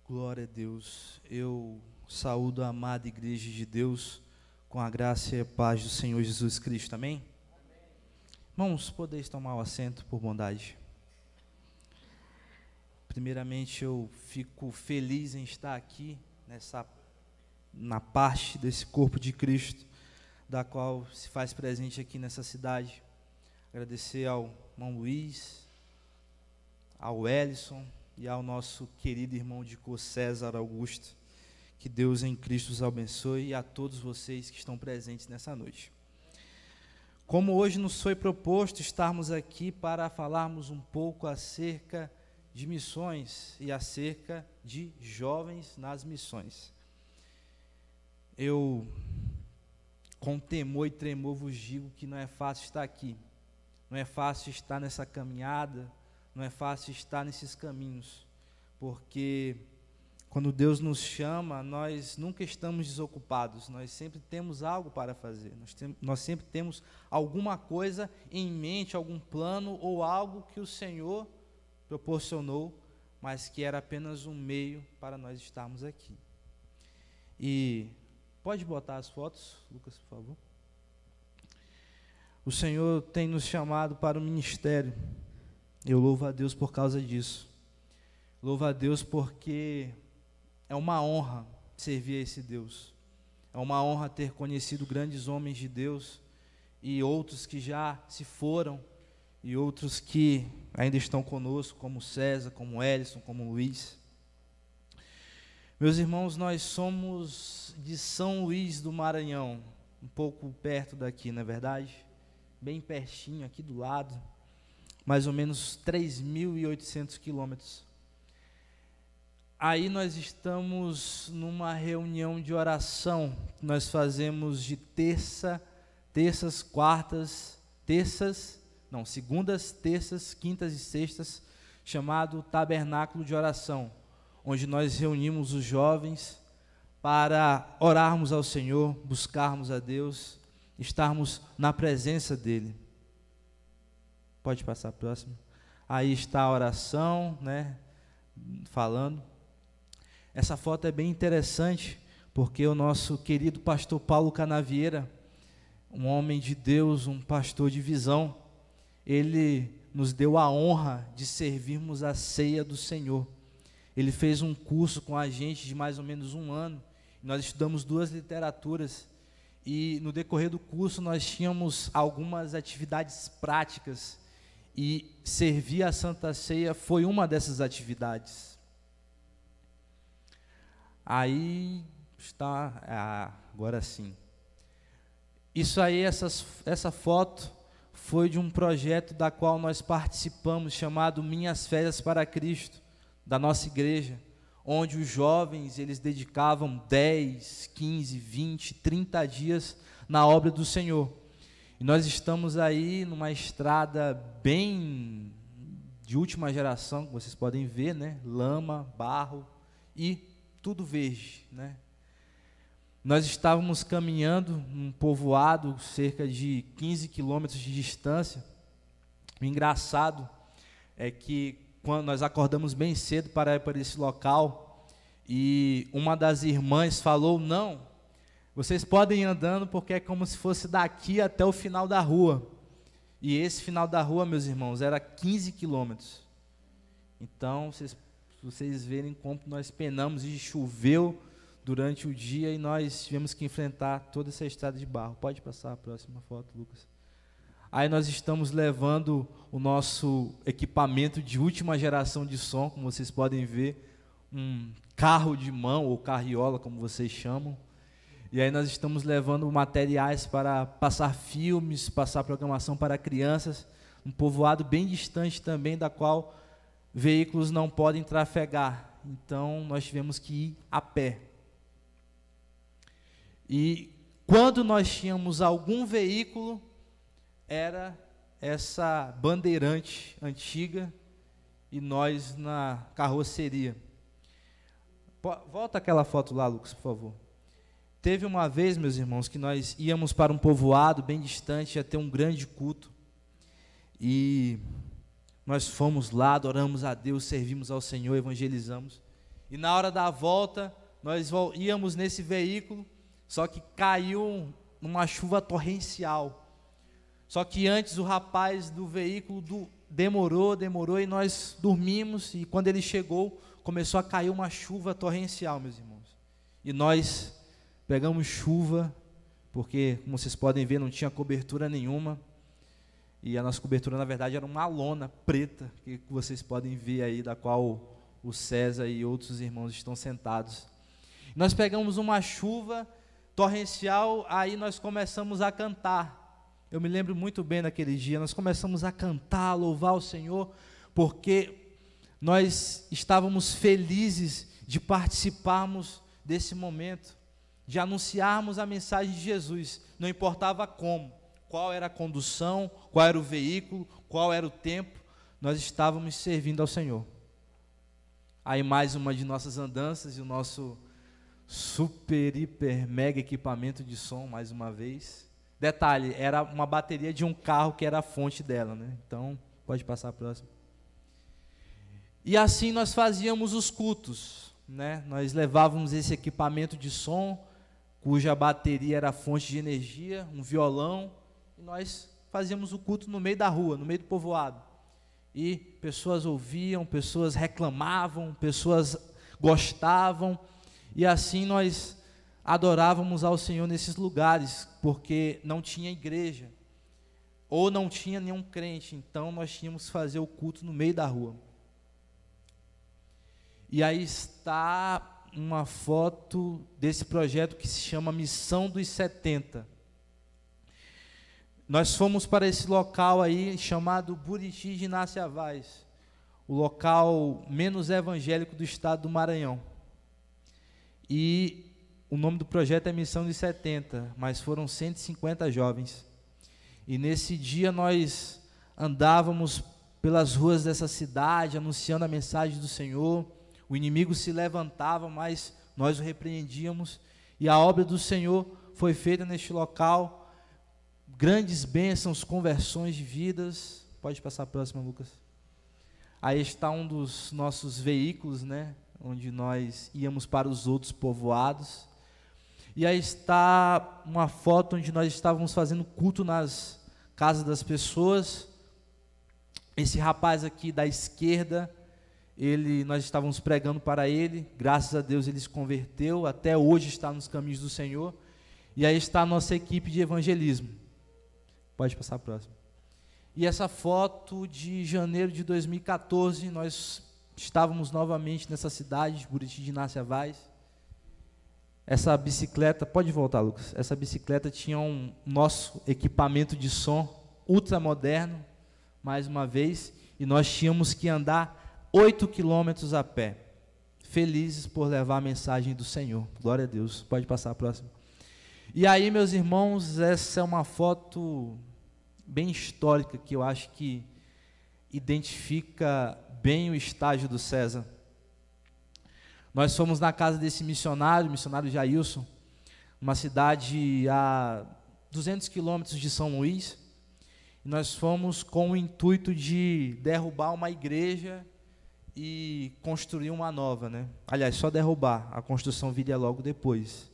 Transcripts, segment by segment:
Glória a Deus. Eu saúdo a amada Igreja de Deus com a graça e a paz do Senhor Jesus Cristo. Amém? Irmãos, podeis tomar o assento por bondade. Primeiramente, eu fico feliz em estar aqui na parte desse corpo de Cristo, da qual se faz presente aqui nessa cidade. Agradecer ao irmão Luiz, ao Ellison e ao nosso querido irmão de cor César Augusto. Que Deus em Cristo os abençoe, e a todos vocês que estão presentes nessa noite. Como hoje nos foi proposto estarmos aqui para falarmos um pouco acerca de missões e acerca de jovens nas missões. Eu, com temor e tremor, vos digo que não é fácil estar aqui, não é fácil estar nessa caminhada, não é fácil estar nesses caminhos, porque quando Deus nos chama, nós nunca estamos desocupados, nós sempre temos algo para fazer, nós sempre temos alguma coisa em mente, algum plano ou algo que o Senhor proporcionou, mas que era apenas um meio para nós estarmos aqui. E pode botar as fotos, Lucas, por favor. O Senhor tem nos chamado para o ministério. Eu louvo a Deus por causa disso. Louvo a Deus porque é uma honra servir a esse Deus. É uma honra ter conhecido grandes homens de Deus e outros que já se foram e outros que ainda estão conosco, como César, como Ellison, como Luiz. Meus irmãos, nós somos de São Luís do Maranhão, um pouco perto daqui, não é verdade? Bem pertinho, aqui do lado, mais ou menos 3.800 quilômetros. Aí nós estamos numa reunião de oração, nós fazemos de segundas, terças, quintas e sextas, chamado Tabernáculo de Oração, onde nós reunimos os jovens para orarmos ao Senhor, buscarmos a Deus, estarmos na presença dEle. Pode passar a próxima. Aí está a oração, né, falando. Essa foto é bem interessante, porque o nosso querido pastor Paulo Canavieira, um homem de Deus, um pastor de visão, ele nos deu a honra de servirmos a ceia do Senhor. Ele fez um curso com a gente de mais ou menos um ano, nós estudamos 2 literaturas, e no decorrer do curso nós tínhamos algumas atividades práticas, e servir a Santa Ceia foi uma dessas atividades. Aí está, agora sim. Isso aí, essa foto foi de um projeto da qual nós participamos, chamado Minhas Férias para Cristo, da nossa igreja, onde os jovens, eles dedicavam 10, 15, 20, 30 dias na obra do Senhor. E nós estamos aí numa estrada bem de última geração, como vocês podem ver, né? Lama, barro e tudo verde, né? Nós estávamos caminhando num povoado, cerca de 15 quilômetros de distância. O engraçado é que quando nós acordamos bem cedo para ir para esse local, e uma das irmãs falou: não, vocês podem ir andando, porque é como se fosse daqui até o final da rua. E esse final da rua, meus irmãos, era 15 quilômetros. Então, vocês verem como nós penamos, e choveu durante o dia, e nós tivemos que enfrentar toda essa estrada de barro. Pode passar a próxima foto, Lucas. Aí nós estamos levando o nosso equipamento de última geração de som, como vocês podem ver, um carro de mão, ou carriola, como vocês chamam. E aí nós estamos levando materiais para passar filmes, passar programação para crianças, um povoado bem distante também, da qual veículos não podem trafegar. Então nós tivemos que ir a pé. E quando nós tínhamos algum veículo, era essa bandeirante antiga e nós na carroceria. Volta aquela foto lá, Lucas, por favor. Teve uma vez, meus irmãos, que nós íamos para um povoado bem distante, ia ter um grande culto, e nós fomos lá, adoramos a Deus, servimos ao Senhor, evangelizamos, E na hora da volta, nós íamos nesse veículo, só que caiu uma chuva torrencial. Só que antes o rapaz do veículo demorou e nós dormimos, e quando ele chegou, começou a cair uma chuva torrencial, meus irmãos. E nós pegamos chuva, porque, como vocês podem ver, não tinha cobertura nenhuma. E a nossa cobertura, na verdade, era uma lona preta, que vocês podem ver aí, da qual o César e outros irmãos estão sentados. Nós pegamos uma chuva torrencial, aí nós começamos a cantar. Eu me lembro muito bem daquele dia, nós começamos a cantar, a louvar o Senhor, porque nós estávamos felizes de participarmos desse momento, de anunciarmos a mensagem de Jesus, não importava como, qual era a condução, qual era o veículo, qual era o tempo, nós estávamos servindo ao Senhor. Aí mais uma de nossas andanças, e o nosso super, hiper, mega equipamento de som, mais uma vez. Detalhe, era uma bateria de um carro que era a fonte dela, né? Então, pode passar a próxima. E assim nós fazíamos os cultos, né? Nós levávamos esse equipamento de som, cuja bateria era a fonte de energia, um violão, e nós fazíamos o culto no meio da rua, no meio do povoado. E pessoas ouviam, pessoas reclamavam, pessoas gostavam, e assim nós adorávamos ao Senhor nesses lugares, porque não tinha igreja, ou não tinha nenhum crente, então nós tínhamos que fazer o culto no meio da rua. E aí está uma foto desse projeto que se chama Missão dos 70. Nós fomos para esse local aí, chamado Buriti de Inaciavaz, o local menos evangélico do estado do Maranhão. E o nome do projeto é Missão dos 70, mas foram 150 jovens. E nesse dia nós andávamos pelas ruas dessa cidade, anunciando a mensagem do Senhor. O inimigo se levantava, mas nós o repreendíamos. E a obra do Senhor foi feita neste local. Grandes bênçãos, conversões de vidas. Pode passar a próxima, Lucas. Aí está um dos nossos veículos, né? Onde nós íamos para os outros povoados. E aí está uma foto onde nós estávamos fazendo culto nas casas das pessoas. Esse rapaz aqui da esquerda, nós estávamos pregando para ele, graças a Deus ele se converteu, até hoje está nos caminhos do Senhor. E aí está a nossa equipe de evangelismo. Pode passar a próxima. E essa foto de janeiro de 2014, nós estávamos novamente nessa cidade, Buriti de Inaciavaz. Essa bicicleta, pode voltar, Lucas, essa bicicleta tinha um nosso equipamento de som ultra moderno, mais uma vez, e nós tínhamos que andar 8 quilômetros a pé, felizes por levar a mensagem do Senhor. Glória a Deus. Pode passar a próxima. E aí, meus irmãos, essa é uma foto bem histórica, que eu acho que identifica bem o estágio do César. Nós fomos na casa desse missionário, missionário Jailson, uma cidade a 200 quilômetros de São Luís, e nós fomos com o intuito de derrubar uma igreja e construir uma nova, né? Aliás, só derrubar, a construção viria logo depois.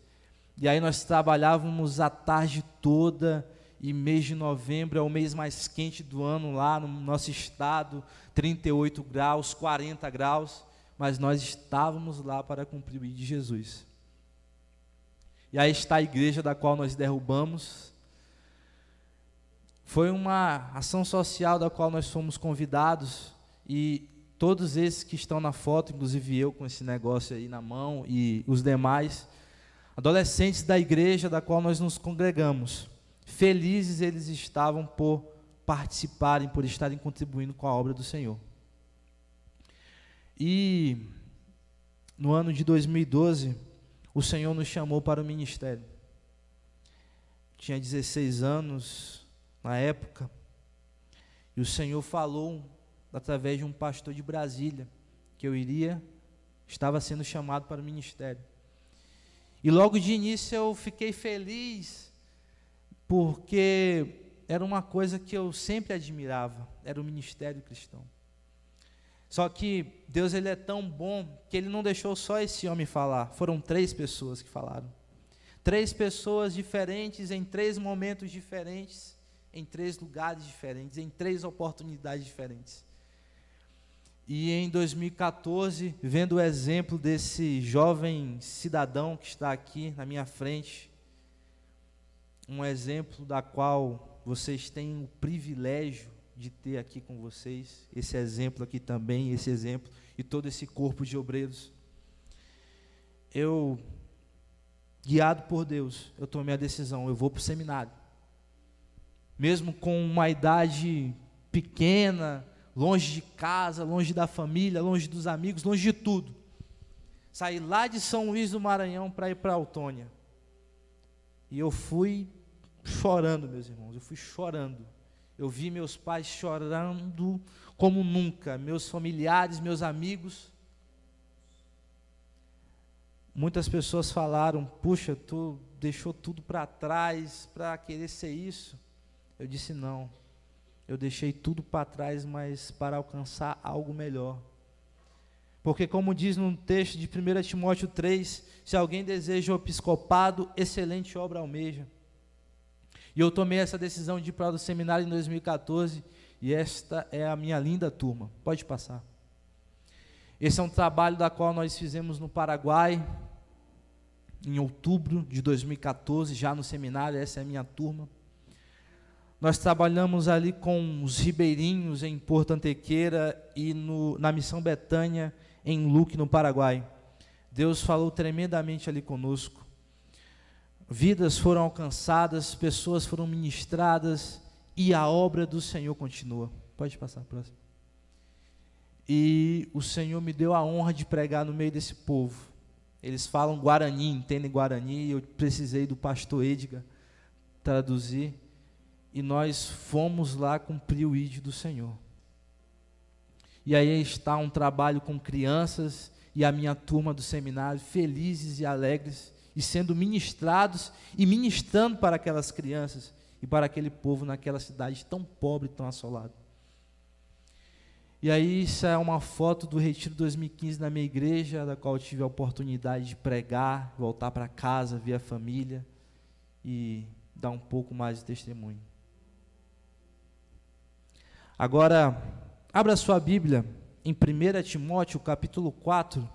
E aí nós trabalhávamos a tarde toda, e mês de novembro é o mês mais quente do ano lá no nosso estado, 38 graus, 40 graus, mas nós estávamos lá para cumprir o ID de Jesus. E aí está a igreja da qual nós derrubamos. Foi uma ação social da qual nós fomos convidados, e todos esses que estão na foto, inclusive eu com esse negócio aí na mão, e os demais, adolescentes da igreja da qual nós nos congregamos, felizes eles estavam por participarem, por estarem contribuindo com a obra do Senhor. E no ano de 2012, o Senhor nos chamou para o ministério. Tinha 16 anos na época, e o Senhor falou através de um pastor de Brasília, que estava sendo chamado para o ministério. E logo de início eu fiquei feliz, porque era uma coisa que eu sempre admirava, era o ministério cristão. Só que Deus, ele é tão bom que ele não deixou só esse homem falar. Foram 3 pessoas que falaram. 3 pessoas diferentes, em 3 momentos diferentes, em 3 lugares diferentes, em 3 oportunidades diferentes. E em 2014, vendo o exemplo desse jovem cidadão que está aqui na minha frente, um exemplo da qual vocês têm o privilégio de ter aqui com vocês, esse exemplo aqui também, esse exemplo, e todo esse corpo de obreiros. Eu, guiado por Deus, eu tomei a decisão, eu vou para o seminário. Mesmo com uma idade pequena, longe de casa, longe da família, longe dos amigos, longe de tudo. Saí lá de São Luís do Maranhão para ir para Autônia. E eu fui chorando, meus irmãos, eu fui chorando. Eu vi meus pais chorando como nunca, meus familiares, meus amigos. Muitas pessoas falaram, puxa, tu deixou tudo para trás para querer ser isso. Eu disse não, eu deixei tudo para trás, mas para alcançar algo melhor. Porque como diz no texto de 1 Timóteo 3, se alguém deseja o episcopado, excelente obra almeja. E eu tomei essa decisão de ir para o seminário em 2014, e esta é a minha linda turma. Pode passar. Esse é um trabalho da qual nós fizemos no Paraguai, em outubro de 2014, já no seminário, essa é a minha turma. Nós trabalhamos ali com os ribeirinhos em Porto Antequeira e na Missão Betânia, em Luque, no Paraguai. Deus falou tremendamente ali conosco. Vidas foram alcançadas, pessoas foram ministradas e a obra do Senhor continua. Pode passar, próximo. E o Senhor me deu a honra de pregar no meio desse povo. Eles falam Guarani, entendem Guarani, e eu precisei do pastor Edgar traduzir. E nós fomos lá cumprir o ID do Senhor. E aí está um trabalho com crianças e a minha turma do seminário, felizes e alegres, e sendo ministrados e ministrando para aquelas crianças e para aquele povo naquela cidade tão pobre, tão assolada. E aí isso é uma foto do Retiro 2015 na minha igreja, da qual eu tive a oportunidade de pregar, voltar para casa, ver a família e dar um pouco mais de testemunho. Agora, abra sua Bíblia em 1 Timóteo, capítulo 4.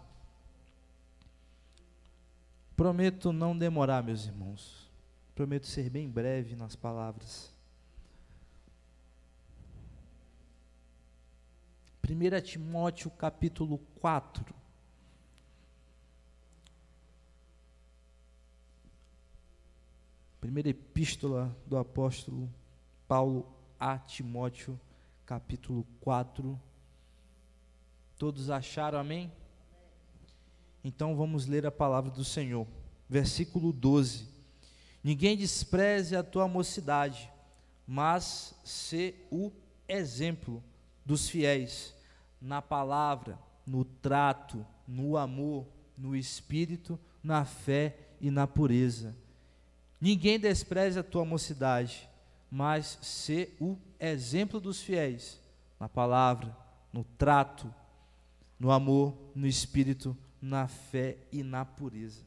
Prometo não demorar, meus irmãos. Prometo ser bem breve nas palavras. 1 Timóteo, capítulo 4. Primeira epístola do apóstolo Paulo a Timóteo, capítulo 4. Todos acharam, amém? Então vamos ler a palavra do Senhor. Versículo 12. Ninguém despreze a tua mocidade, mas sê o exemplo dos fiéis, na palavra, no trato, no amor, no espírito, na fé e na pureza. Ninguém despreze a tua mocidade, mas sê o exemplo dos fiéis, na palavra, no trato, no amor, no espírito, na fé e na pureza.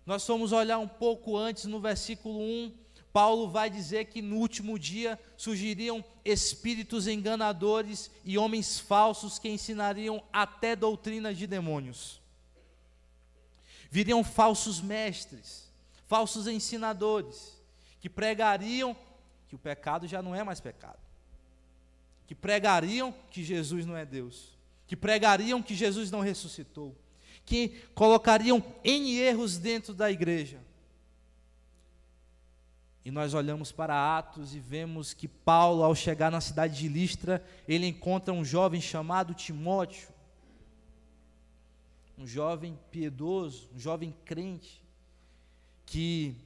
Nós vamos olhar um pouco antes, no versículo 1, Paulo vai dizer que no último dia surgiriam espíritos enganadores e homens falsos que ensinariam até doutrina de demônios. Viriam falsos mestres, falsos ensinadores, que pregariam que o pecado já não é mais pecado, que pregariam que Jesus não é Deus, que pregariam que Jesus não ressuscitou, que colocariam N erros dentro da igreja. E nós olhamos para Atos e vemos que Paulo, ao chegar na cidade de Listra, ele encontra um jovem chamado Timóteo, um jovem piedoso, um jovem crente, que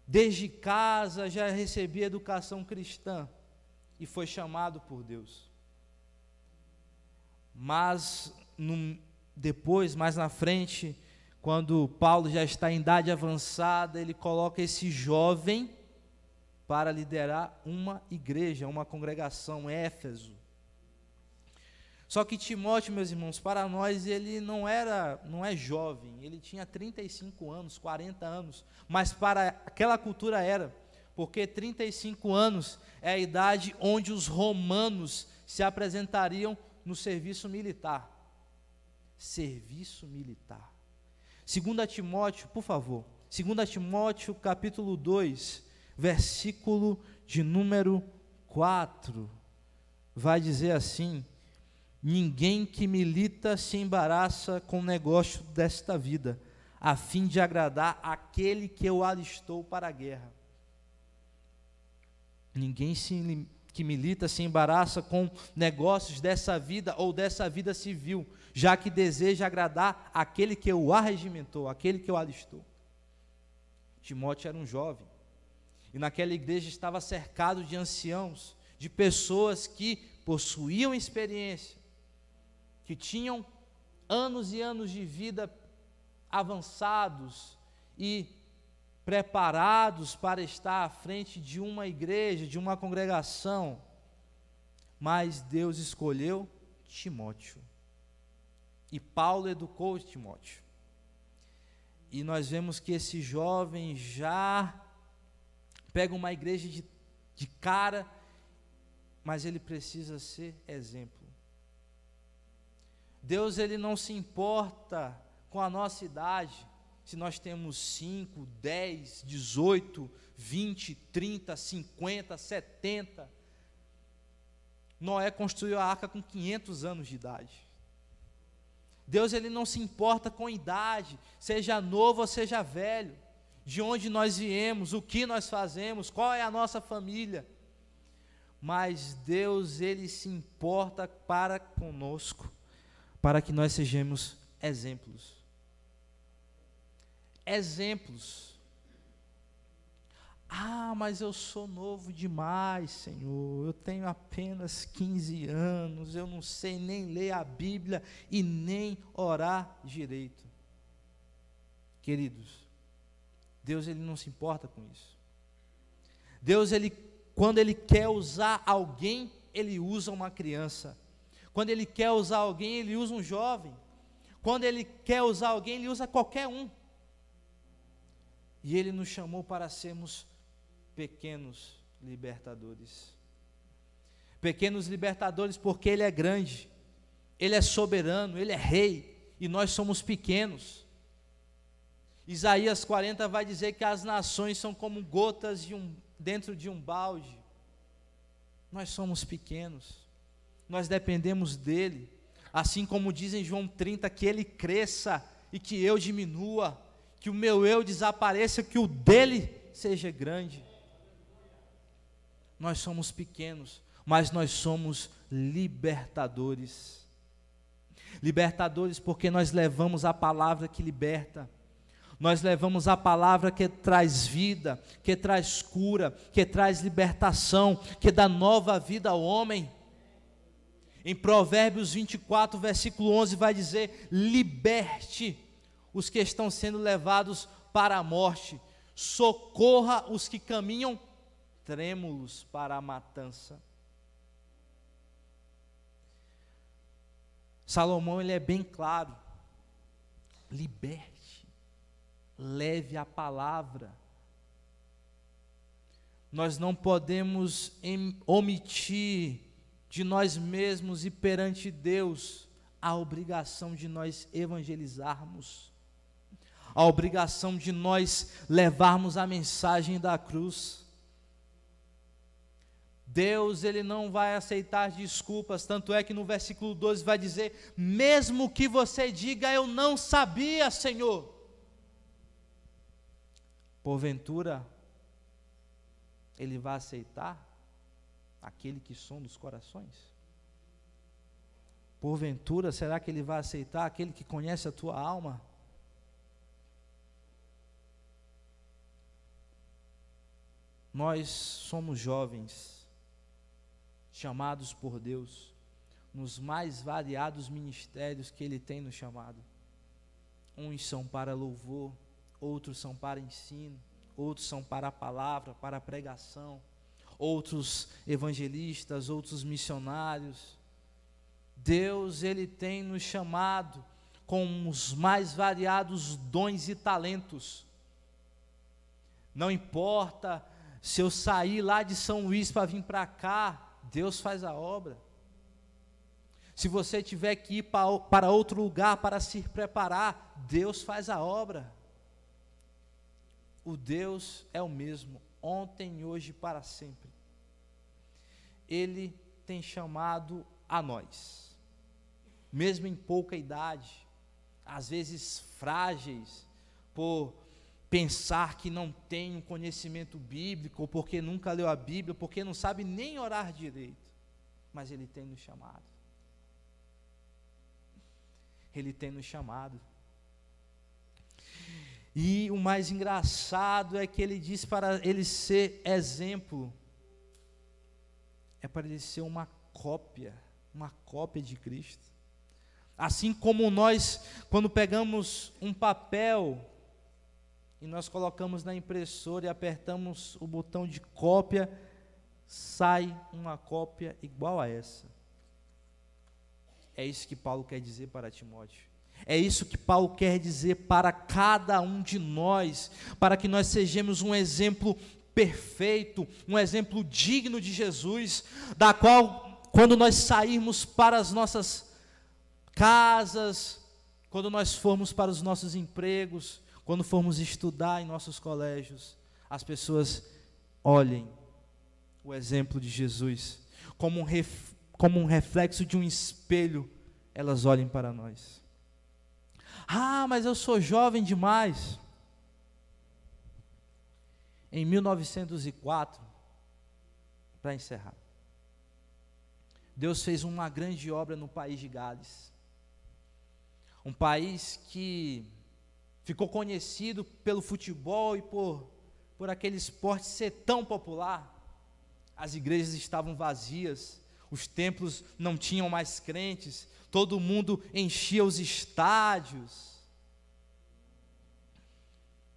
desde casa já recebia educação cristã e foi chamado por Deus. Mas depois, mais na frente, quando Paulo já está em idade avançada, ele coloca esse jovem para liderar uma igreja, uma congregação, Éfeso. Só que Timóteo, meus irmãos, para nós ele não é jovem, ele tinha 35 anos, 40 anos, mas para aquela cultura era, porque 35 anos é a idade onde os romanos se apresentariam no serviço militar. Serviço militar. 2 Timóteo, por favor, 2 Timóteo capítulo 2, versículo de número 4, vai dizer assim: ninguém que milita se embaraça com o negócio desta vida, a fim de agradar aquele que o alistou para a guerra. Ninguém que milita se embaraça com negócios dessa vida ou dessa vida civil, já que deseja agradar aquele que o arregimentou, aquele que o alistou. Timóteo era um jovem, e naquela igreja estava cercado de anciãos, de pessoas que possuíam experiência, que tinham anos e anos de vida avançados e preparados para estar à frente de uma igreja, de uma congregação, mas Deus escolheu Timóteo, e Paulo educou Timóteo, e nós vemos que esse jovem já pega uma igreja de cara, mas ele precisa ser exemplo. Deus ele não se importa com a nossa idade, se nós temos 5, 10, 18, 20, 30, 50, 70. Noé construiu a arca com 500 anos de idade. Deus ele não se importa com idade, seja novo ou seja velho, de onde nós viemos, o que nós fazemos, qual é a nossa família. Mas Deus ele se importa para conosco, para que nós sejamos exemplos. Exemplos. Ah, mas eu sou novo demais, Senhor, eu tenho apenas 15 anos, eu não sei nem ler a Bíblia e nem orar direito. Queridos, Deus ele não se importa com isso. Deus, quando Ele quer usar alguém, Ele usa uma criança. Quando Ele quer usar alguém, Ele usa um jovem. Quando Ele quer usar alguém, Ele usa qualquer um. E Ele nos chamou para sermos pequenos libertadores. Pequenos libertadores porque Ele é grande, Ele é soberano, Ele é rei, e nós somos pequenos. Isaías 40 vai dizer que as nações são como gotas dentro de um balde. Nós somos pequenos, nós dependemos dEle, assim como diz em João 30, que Ele cresça e que eu diminua, que o meu eu desapareça, que o dele seja grande. Nós somos pequenos, mas nós somos libertadores. Libertadores porque nós levamos a palavra que liberta, nós levamos a palavra que traz vida, que traz cura, que traz libertação, que dá nova vida ao homem. Em Provérbios 24, versículo 11 vai dizer: liberte os que estão sendo levados para a morte, socorra os que caminham trêmulos para a matança. Salomão ele é bem claro: liberte, leve a palavra. Nós não podemos omitir de nós mesmos e perante Deus a obrigação de nós evangelizarmos, a obrigação de nós levarmos a mensagem da cruz. Deus ele não vai aceitar desculpas, tanto é que no versículo 12 vai dizer: mesmo que você diga eu não sabia, Senhor, porventura Ele vai aceitar aquele que sonda os corações? Porventura, será que Ele vai aceitar aquele que conhece a tua alma? Nós somos jovens, chamados por Deus, nos mais variados ministérios que Ele tem nos chamado. Uns são para louvor, outros são para ensino, outros são para a palavra, para a pregação, outros evangelistas, outros missionários. Deus, Ele tem nos chamado com os mais variados dons e talentos. Não importa se eu sair lá de São Luís para vir para cá, Deus faz a obra. Se você tiver que ir para outro lugar para se preparar, Deus faz a obra. O Deus é o mesmo, ontem, hoje e para sempre. Ele tem chamado a nós, mesmo em pouca idade, às vezes frágeis, por pensar que não tem um conhecimento bíblico, ou porque nunca leu a Bíblia, porque não sabe nem orar direito, mas Ele tem nos chamado. Ele tem nos chamado. E o mais engraçado é que Ele diz para Ele ser exemplo, é para Ele ser uma cópia de Cristo. Assim como nós, quando pegamos um papel e nós colocamos na impressora e apertamos o botão de cópia, sai uma cópia igual a essa. É isso que Paulo quer dizer para Timóteo. É isso que Paulo quer dizer para cada um de nós, para que nós sejamos um exemplo perfeito, um exemplo digno de Jesus, da qual, quando nós sairmos para as nossas casas, quando nós formos para os nossos empregos, quando formos estudar em nossos colégios, as pessoas olhem o exemplo de Jesus, como um reflexo de um espelho, elas olhem para nós. Ah, mas eu sou jovem demais. Em 1904, para encerrar, Deus fez uma grande obra no país de Gales. Um país que ficou conhecido pelo futebol e por aquele esporte ser tão popular. As igrejas estavam vazias, os templos não tinham mais crentes, todo mundo enchia os estádios,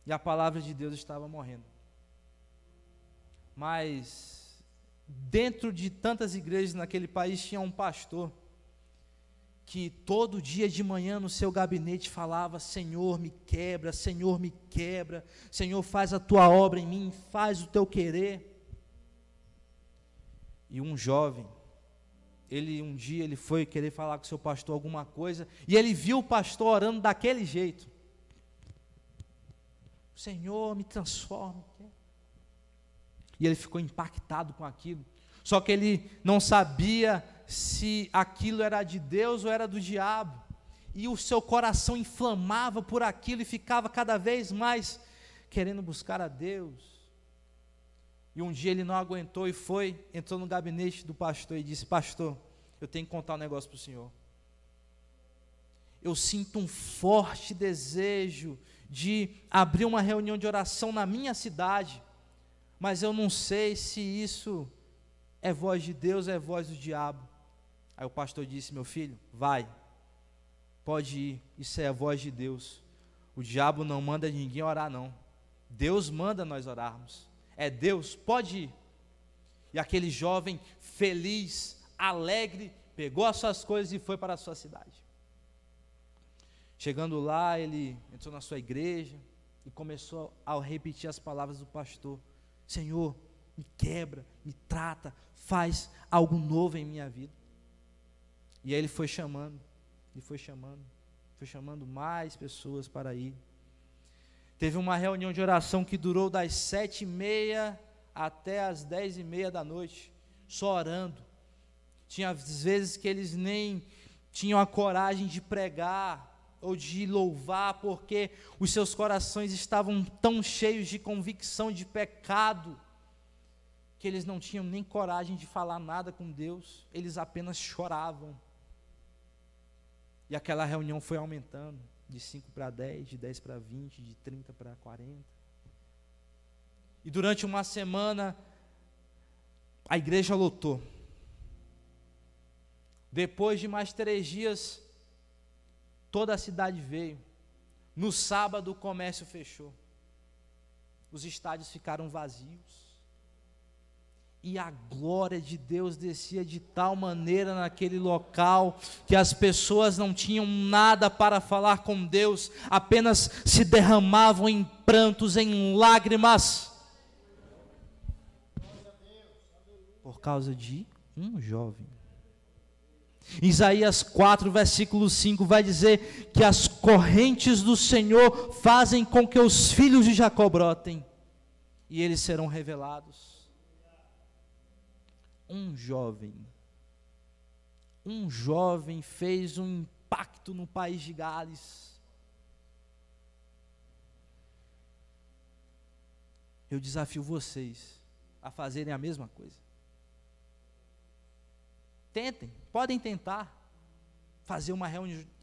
e a palavra de Deus estava morrendo. Mas dentro de tantas igrejas naquele país tinha um pastor que todo dia de manhã no seu gabinete falava: Senhor, me quebra, Senhor, me quebra, Senhor, faz a tua obra em mim, faz o teu querer. E um jovem, um dia ele foi querer falar com o seu pastor alguma coisa, e ele viu o pastor orando daquele jeito: Senhor, me transforma. E ele ficou impactado com aquilo, só que ele não sabia se aquilo era de Deus ou era do diabo, e o seu coração inflamava por aquilo, e ficava cada vez mais querendo buscar a Deus. E um dia ele não aguentou e entrou no gabinete do pastor e disse: pastor, eu tenho que contar um negócio para o senhor. Eu sinto um forte desejo de abrir uma reunião de oração na minha cidade, mas eu não sei se isso é voz de Deus ou é voz do diabo. Aí o pastor disse: meu filho, vai, pode ir, isso é a voz de Deus. O diabo não manda ninguém orar não, Deus manda nós orarmos. É Deus, pode ir. E aquele jovem feliz, alegre, pegou as suas coisas e foi para a sua cidade. Chegando lá, ele entrou na sua igreja e começou a repetir as palavras do pastor: Senhor, me quebra, me trata, faz algo novo em minha vida. E aí ele foi chamando mais pessoas para ir. Teve uma reunião de oração que durou das 7h30 até as 10h30 da noite, só orando. Tinha às vezes que eles nem tinham a coragem de pregar ou de louvar, porque os seus corações estavam tão cheios de convicção de pecado, que eles não tinham nem coragem de falar nada com Deus, eles apenas choravam. E aquela reunião foi aumentando, de 5 para 10, de 10 para 20, de 30 para 40. E durante uma semana, a igreja lotou. Depois de mais 3 dias, toda a cidade veio. No sábado, o comércio fechou. Os estádios ficaram vazios. E a glória de Deus descia de tal maneira naquele local, que as pessoas não tinham nada para falar com Deus, apenas se derramavam em prantos, em lágrimas, por causa de um jovem. Isaías 4, versículo 5 vai dizer que as correntes do Senhor fazem com que os filhos de Jacó brotem, e eles serão revelados. Um jovem fez um impacto no país de Gales. Eu desafio vocês a fazerem a mesma coisa. Tentem, podem tentar fazer uma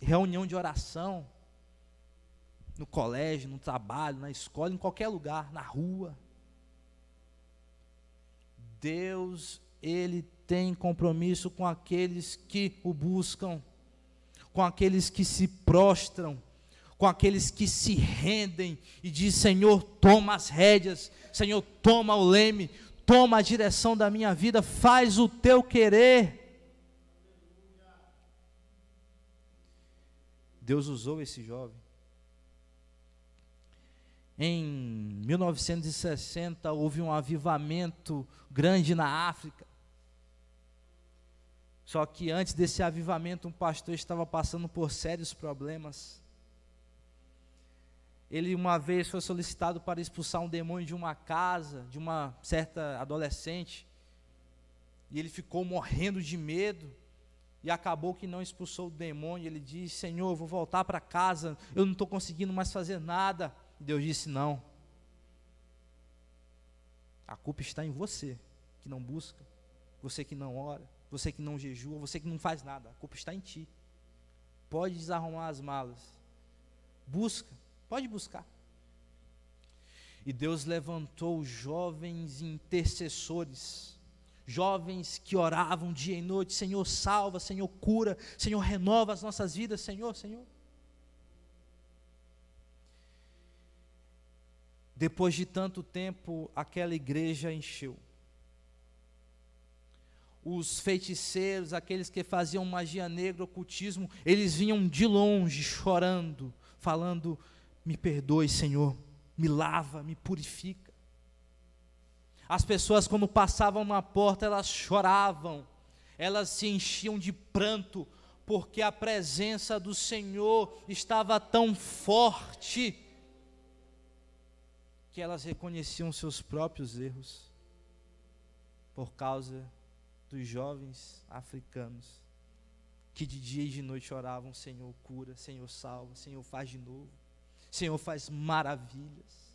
reunião de oração no colégio, no trabalho, na escola, em qualquer lugar, na rua. Deus, Ele tem compromisso com aqueles que o buscam, com aqueles que se prostram, com aqueles que se rendem e dizem: Senhor, toma as rédeas, Senhor, toma o leme, toma a direção da minha vida, faz o teu querer. Deus usou esse jovem. Em 1960 houve um avivamento grande na África. Só que antes desse avivamento, um pastor estava passando por sérios problemas. Ele uma vez foi solicitado para expulsar um demônio de uma casa, de uma certa adolescente, e ele ficou morrendo de medo, e acabou que não expulsou o demônio. Ele disse: Senhor, eu vou voltar para casa, eu não estou conseguindo mais fazer nada. E Deus disse: não, a culpa está em você, que não busca, você que não ora, você que não jejua, você que não faz nada, a culpa está em ti. Pode desarrumar as malas, busca, pode buscar. E Deus levantou jovens intercessores, jovens que oravam dia e noite: Senhor, salva, Senhor, cura, Senhor, renova as nossas vidas, Senhor, Senhor. Depois de tanto tempo, aquela igreja encheu. Os feiticeiros, aqueles que faziam magia negra, ocultismo, eles vinham de longe chorando, falando: me perdoe, Senhor, me lava, me purifica. As pessoas, quando passavam na porta, elas choravam, elas se enchiam de pranto, porque a presença do Senhor estava tão forte, que elas reconheciam seus próprios erros, por causa dos jovens africanos, que de dia e de noite oravam: Senhor, cura, Senhor, salva, Senhor, faz de novo, Senhor, faz maravilhas.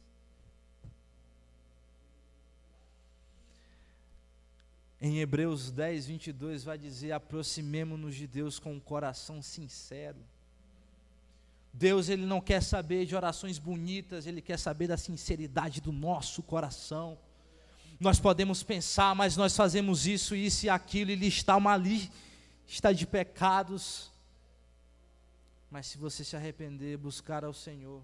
Em Hebreus 10, 22 vai dizer: aproximemo-nos de Deus com um coração sincero. Deus, Ele não quer saber de orações bonitas, Ele quer saber da sinceridade do nosso coração. Nós podemos pensar, mas nós fazemos isso e aquilo, e listar uma lista de pecados. Mas se você se arrepender, buscar ao Senhor,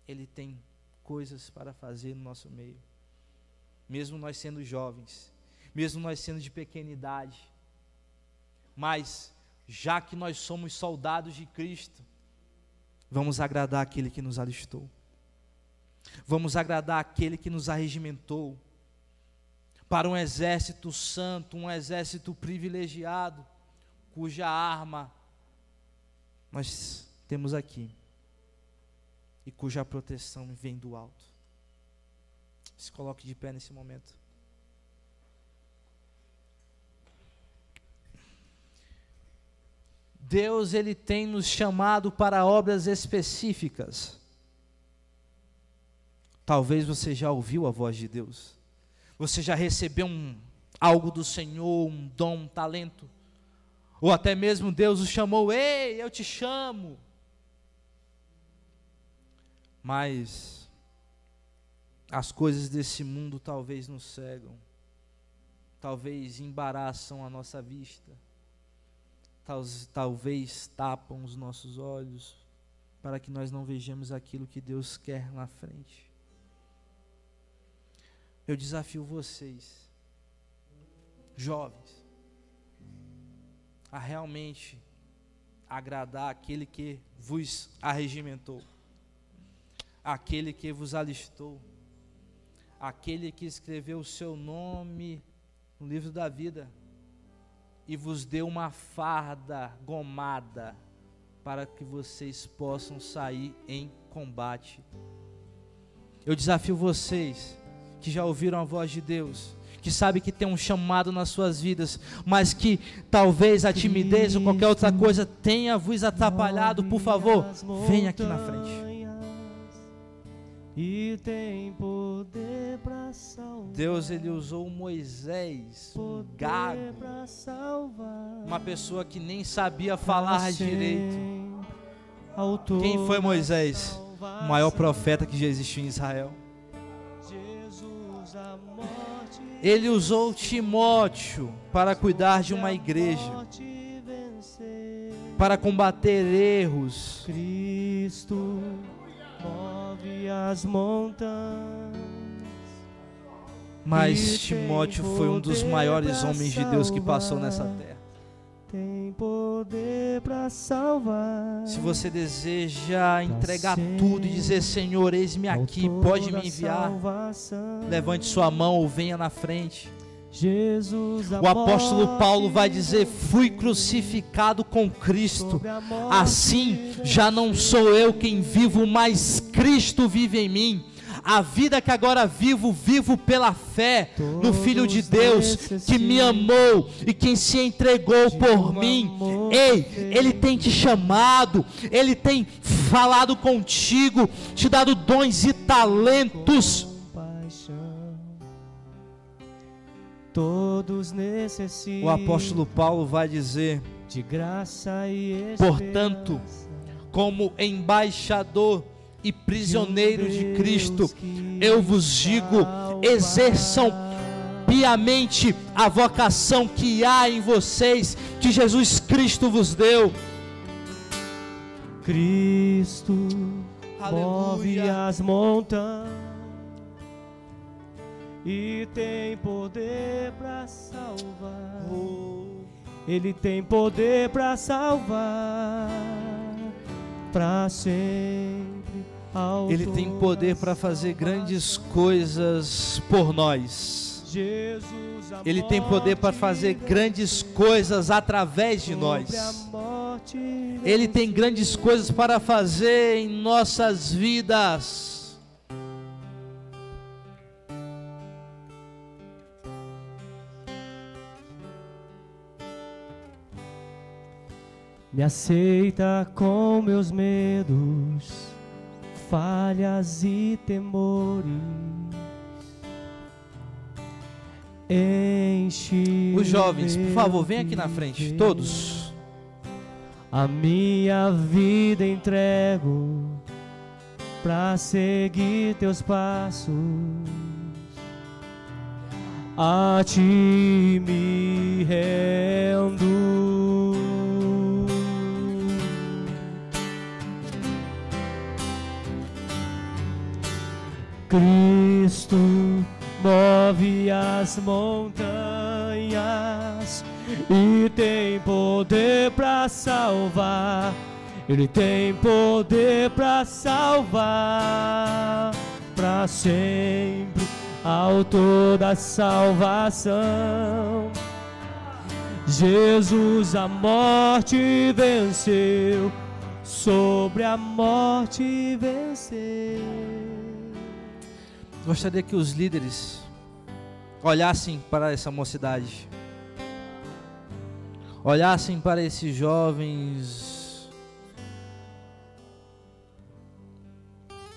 Ele tem coisas para fazer no nosso meio. Mesmo nós sendo jovens, mesmo nós sendo de pequena idade, mas já que nós somos soldados de Cristo, vamos agradar aquele que nos alistou, vamos agradar aquele que nos arregimentou para um exército santo, um exército privilegiado, cuja arma nós temos aqui e cuja proteção vem do alto. Se coloque de pé nesse momento. Deus, Ele tem nos chamado para obras específicas. Talvez você já ouviu a voz de Deus, você já recebeu algo do Senhor, um dom, um talento, ou até mesmo Deus o chamou: ei, eu te chamo. Mas as coisas desse mundo talvez nos cegam, talvez embaraçam a nossa vista, talvez tapam os nossos olhos, para que nós não vejamos aquilo que Deus quer na frente. Eu desafio vocês jovens, a realmente agradar aquele que vos arregimentou, aquele que vos alistou, aquele que escreveu o seu nome no livro da vida e vos deu uma farda gomada para que vocês possam sair em combate. Eu desafio vocês que já ouviram a voz de Deus, que sabe que tem um chamado nas suas vidas, mas que talvez a timidez ou qualquer outra coisa tenha vos atrapalhado, por favor, venha aqui na frente. E tem poder para salvar. Deus, ele usou Moisés, um gago, uma pessoa que nem sabia falar direito. Quem foi Moisés? O maior profeta que já existiu em Israel. Ele usou Timóteo para cuidar de uma igreja, para combater erros. Cristo move as montanhas. Mas Timóteo foi um dos maiores homens de Deus que passou nessa terra. Tem poder para salvar. Se você deseja entregar tudo e dizer: Senhor, eis-me aqui, pode me enviar, levante sua mão ou venha na frente. O apóstolo Paulo vai dizer: fui crucificado com Cristo, assim já não sou eu quem vivo, mas Cristo vive em mim. A vida que agora vivo, vivo pela fé no Filho de Deus que me amou e quem se entregou por mim. Ei, Ele tem te chamado, Ele tem falado contigo, te dado dons e talentos. Todos necessitam. O apóstolo Paulo vai dizer: de graça e esperança. Portanto, como embaixador e prisioneiro de Cristo, eu vos digo, exerçam piamente a vocação que há em vocês, que Jesus Cristo vos deu. Cristo move Aleluia. as montanhas e tem poder para salvar. Ele tem poder para salvar para sempre. Ele tem poder para fazer grandes coisas por nós. Ele tem poder para fazer grandes coisas através de nós. Ele tem grandes coisas para fazer em nossas vidas. Me aceita com meus medos, falhas e temores. Enche. Os jovens, por favor, vem aqui na frente, todos. A minha vida entrego pra seguir teus passos. A ti me rendo. Cristo move as montanhas e tem poder para salvar. Ele tem poder para salvar para sempre, autor da salvação. Jesus a morte venceu, sobre a morte venceu. Gostaria que os líderes olhassem para essa mocidade, olhassem para esses jovens.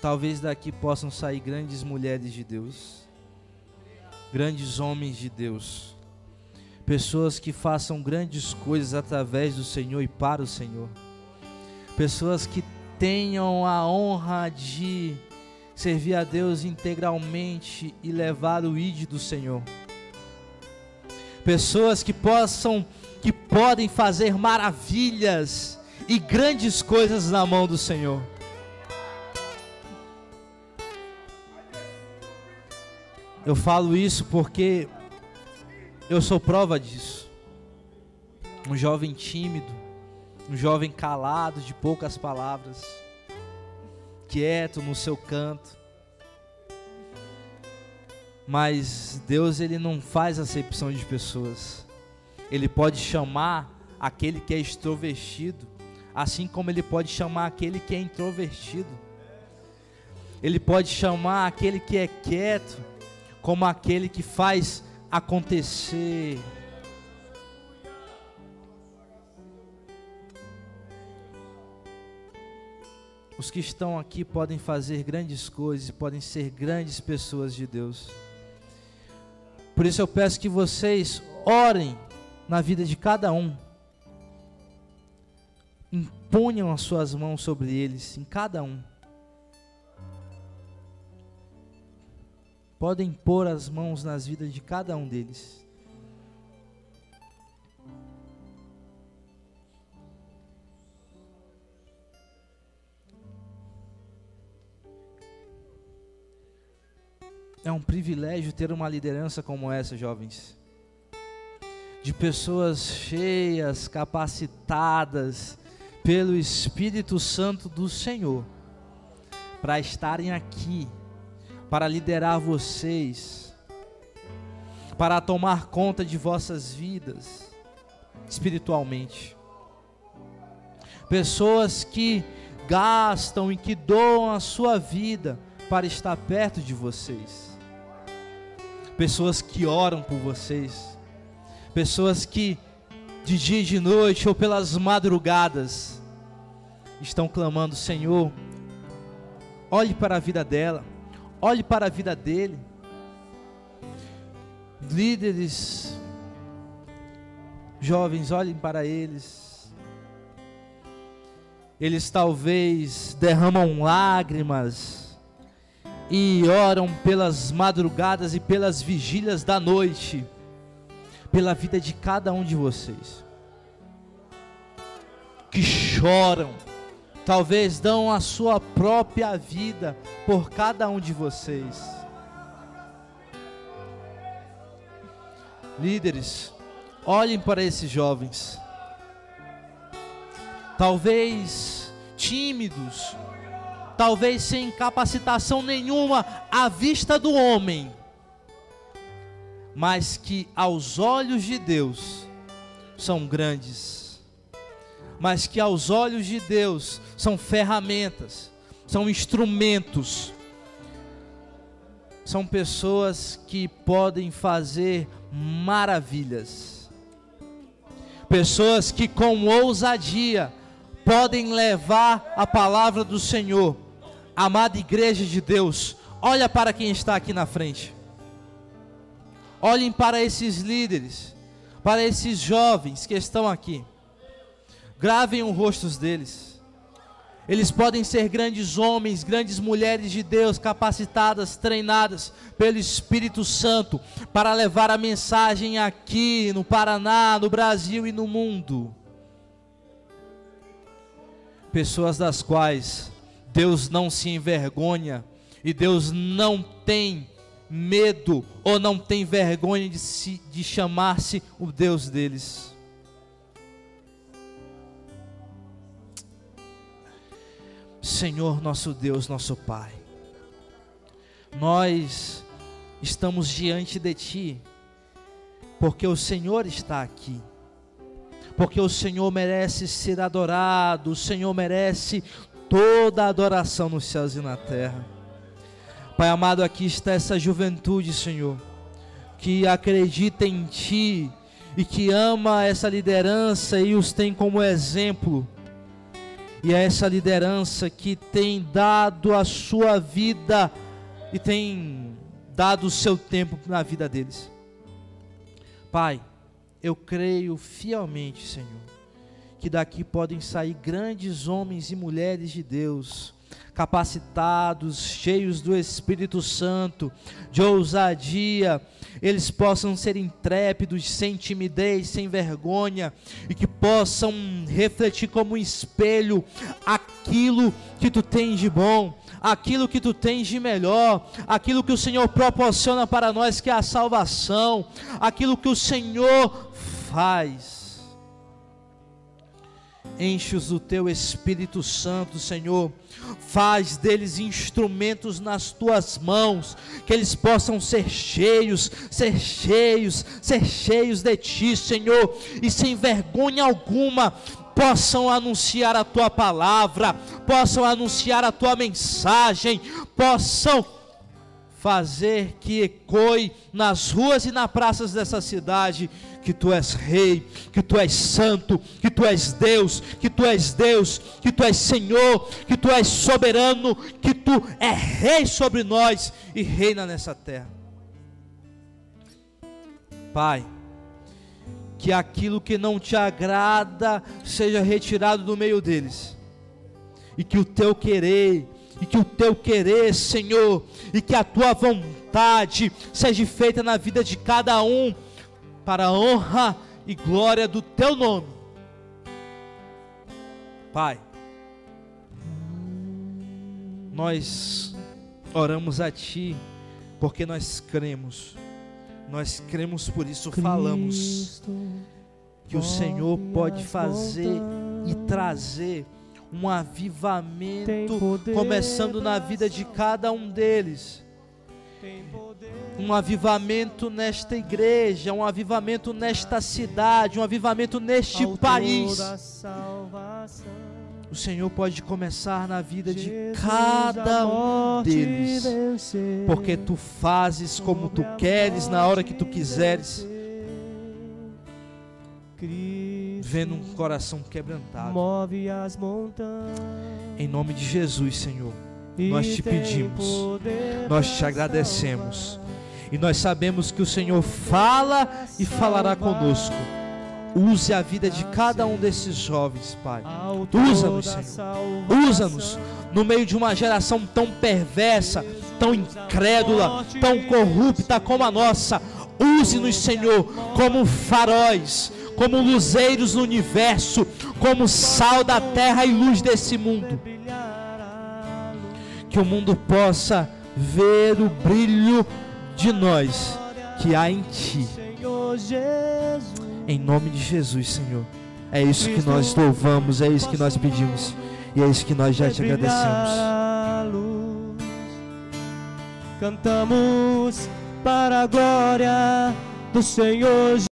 Talvez daqui possam sair grandes mulheres de Deus, grandes homens de Deus, pessoas que façam grandes coisas através do Senhor e para o Senhor, pessoas que tenham a honra de servir a Deus integralmente e levar o ID do Senhor. Pessoas que podem fazer maravilhas e grandes coisas na mão do Senhor. Eu falo isso porque Eu sou prova disso. Um jovem tímido, um jovem calado, de poucas palavras, quieto no seu canto. Mas Deus, Ele não faz acepção de pessoas. Ele pode chamar aquele que é extrovertido, assim como Ele pode chamar aquele que é introvertido. Ele pode chamar aquele que é quieto, como aquele que faz acontecer. Os que estão aqui podem fazer grandes coisas, podem ser grandes pessoas de Deus. Por isso eu peço que vocês orem na vida de cada um. Imponham as suas mãos sobre eles, em cada um. Podem pôr as mãos nas vidas de cada um deles. É um privilégio ter uma liderança como essa, jovens. De pessoas cheias, capacitadas pelo Espírito Santo do Senhor, para estarem aqui, para liderar vocês, para tomar conta de vossas vidas, espiritualmente. Pessoas que gastam e que doam a sua vida para estar perto de vocês. Pessoas que oram por vocês, pessoas que de dia e de noite ou pelas madrugadas estão clamando: Senhor, olhe para a vida dela, olhe para a vida dele. Líderes, jovens, olhem para eles. Eles talvez derramam lágrimas e oram pelas madrugadas e pelas vigílias da noite, pela vida de cada um de vocês, que choram, talvez dão a sua própria vida por cada um de vocês. Líderes, olhem para esses jovens, talvez tímidos, talvez sem capacitação nenhuma à vista do homem, mas que aos olhos de Deus são grandes, mas que aos olhos de Deus são ferramentas, são instrumentos, são pessoas que podem fazer maravilhas, pessoas que com ousadia podem levar a palavra do Senhor. Amada igreja de Deus, olha para quem está aqui na frente. Olhem para esses líderes, para esses jovens que estão aqui. Gravem os rostos deles. Eles podem ser grandes homens, grandes mulheres de Deus, capacitadas, treinadas pelo Espírito Santo, para levar a mensagem aqui no Paraná, no Brasil e no mundo. Pessoas das quais Deus não se envergonha, e Deus não tem medo ou não tem vergonha de chamar-se o Deus deles. Senhor, nosso Deus, nosso Pai, nós estamos diante de Ti, porque o Senhor está aqui, porque o Senhor merece ser adorado, o Senhor merece toda a adoração nos céus e na terra. Pai amado, aqui está essa juventude, Senhor, que acredita em Ti e que ama essa liderança e os tem como exemplo. E é essa liderança que tem dado a sua vida e tem dado o seu tempo na vida deles. Pai, eu creio fielmente, Senhor, que daqui podem sair grandes homens e mulheres de Deus, capacitados, cheios do Espírito Santo, de ousadia, eles possam ser intrépidos, sem timidez, sem vergonha, e que possam refletir como um espelho aquilo que tu tens de bom, aquilo que tu tens de melhor, aquilo que o Senhor proporciona para nós, que é a salvação, aquilo que o Senhor faz. Enche-os do teu Espírito Santo, Senhor, faz deles instrumentos nas tuas mãos, que eles possam ser cheios de ti, Senhor, e sem vergonha alguma possam anunciar a tua palavra, possam anunciar a tua mensagem, possam fazer que ecoe nas ruas e nas praças dessa cidade, que tu és rei, que tu és santo, que tu és Deus, que tu és Deus, que tu és Senhor, que tu és soberano, que tu és rei sobre nós e reina nessa terra. Pai, que aquilo que não te agrada seja retirado do meio deles, e que o teu querer, Senhor, e que a tua vontade seja feita na vida de cada um, para a honra e glória do teu nome. Pai, nós oramos a ti, porque nós cremos, por isso falamos, que o Senhor pode fazer e trazer um avivamento, começando na vida de cada um deles, um avivamento nesta igreja, um avivamento nesta cidade, um avivamento neste país. O Senhor pode começar na vida de cada um deles, porque tu fazes como tu queres, na hora que tu quiseres, vendo um coração quebrantado. Em nome de Jesus, Senhor, nós te pedimos, nós te agradecemos, e nós sabemos que o Senhor fala e falará conosco. Use a vida de cada um desses jovens, Pai. Usa-nos, Senhor. Usa-nos no meio de uma geração tão perversa, tão incrédula, tão corrupta como a nossa. Use-nos, Senhor, como faróis, como luzeiros no universo, como sal da terra e luz desse mundo. Que o mundo possa ver o brilho de nós que há em ti. Em nome de Jesus, Senhor. É isso que nós louvamos, é isso que nós pedimos, e é isso que nós já te agradecemos. Cantamos para a glória do Senhor.